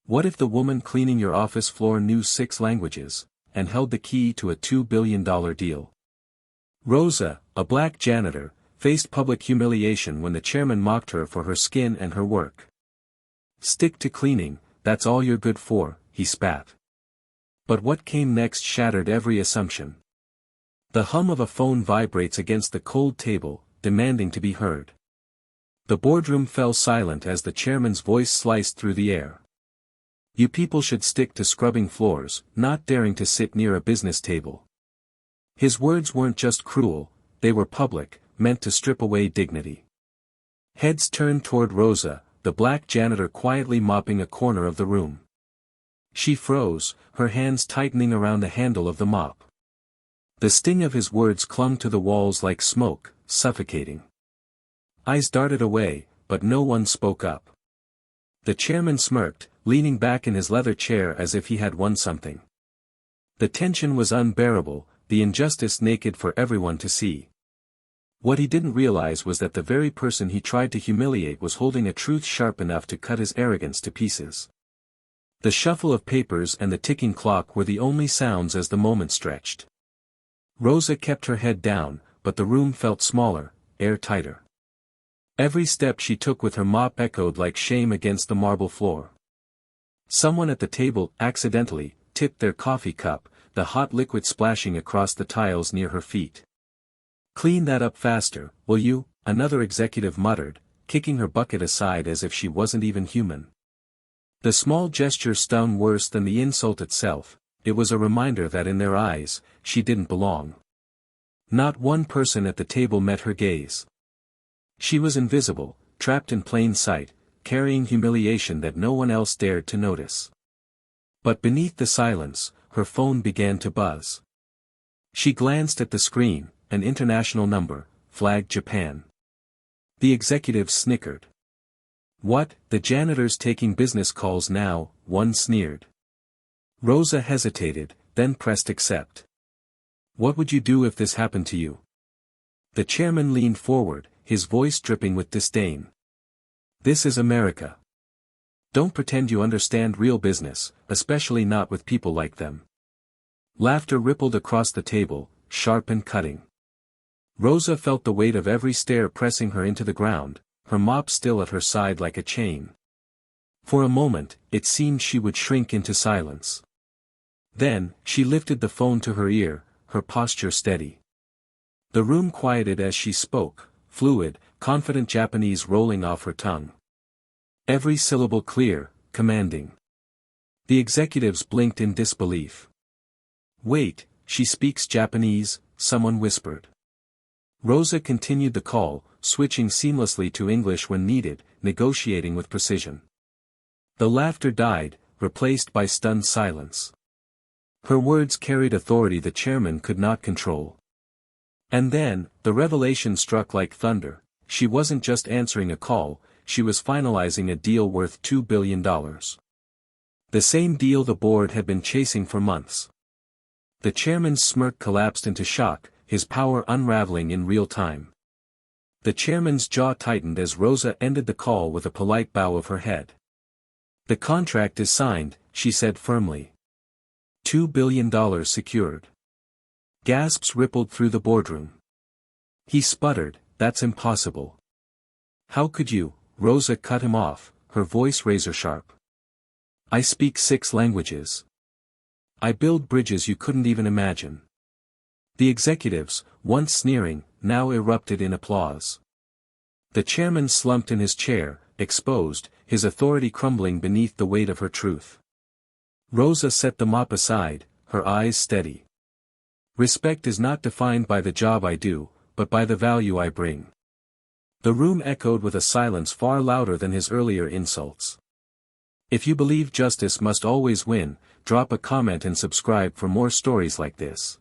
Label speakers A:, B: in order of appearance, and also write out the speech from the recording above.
A: What if the woman cleaning your office floor knew 6 languages, and held the key to a $2 billion deal? Rosa, a black janitor, faced public humiliation when the chairman mocked her for her skin and her work. "Stick to cleaning, that's all you're good for," he spat. But what came next shattered every assumption. The hum of a phone vibrates against the cold table, demanding to be heard. The boardroom fell silent as the chairman's voice sliced through the air. "You people should stick to scrubbing floors, not daring to sit near a business table." His words weren't just cruel, they were public, meant to strip away dignity. Heads turned toward Rosa, the black janitor quietly mopping a corner of the room. She froze, her hands tightening around the handle of the mop. The sting of his words clung to the walls like smoke, suffocating. Eyes darted away, but no one spoke up. The chairman smirked, leaning back in his leather chair as if he had won something. The tension was unbearable, the injustice naked for everyone to see. What he didn't realize was that the very person he tried to humiliate was holding a truth sharp enough to cut his arrogance to pieces. The shuffle of papers and the ticking clock were the only sounds as the moment stretched. Rosa kept her head down, but the room felt smaller, air tighter. Every step she took with her mop echoed like shame against the marble floor. Someone at the table accidentally tipped their coffee cup, the hot liquid splashing across the tiles near her feet. "Clean that up faster, will you?" another executive muttered, kicking her bucket aside as if she wasn't even human. The small gesture stung worse than the insult itself. It was a reminder that in their eyes, she didn't belong. Not one person at the table met her gaze. She was invisible, trapped in plain sight, carrying humiliation that no one else dared to notice. But beneath the silence, her phone began to buzz. She glanced at the screen, an international number, flagged Japan. The executive snickered. "What, the janitor's taking business calls now," one sneered. Rosa hesitated, then pressed accept. "What would you do if this happened to you?" The chairman leaned forward, his voice dripping with disdain. "This is America. Don't pretend you understand real business, especially not with people like them." Laughter rippled across the table, sharp and cutting. Rosa felt the weight of every stare pressing her into the ground, her mop still at her side like a chain. For a moment, it seemed she would shrink into silence. Then, she lifted the phone to her ear, her posture steady. The room quieted as she spoke, fluid, confident Japanese rolling off her tongue. Every syllable clear, commanding. The executives blinked in disbelief. "Wait, she speaks Japanese," someone whispered. Rosa continued the call, switching seamlessly to English when needed, negotiating with precision. The laughter died, replaced by stunned silence. Her words carried authority the chairman could not control. And then, the revelation struck like thunder. She wasn't just answering a call, she was finalizing a deal worth $2 billion. The same deal the board had been chasing for months. The chairman's smirk collapsed into shock, his power unraveling in real time. The chairman's jaw tightened as Rosa ended the call with a polite bow of her head. "The contract is signed," she said firmly. $2 billion secured. Gasps rippled through the boardroom. He sputtered, "That's impossible." "How could you?" Rosa cut him off, her voice razor-sharp. "I speak 6 languages. I build bridges you couldn't even imagine." The executives, once sneering, now erupted in applause. The chairman slumped in his chair, exposed, his authority crumbling beneath the weight of her truth. Rosa set the mop aside, her eyes steady. "Respect is not defined by the job I do, but by the value I bring." The room echoed with a silence far louder than his earlier insults. If you believe justice must always win, drop a comment and subscribe for more stories like this.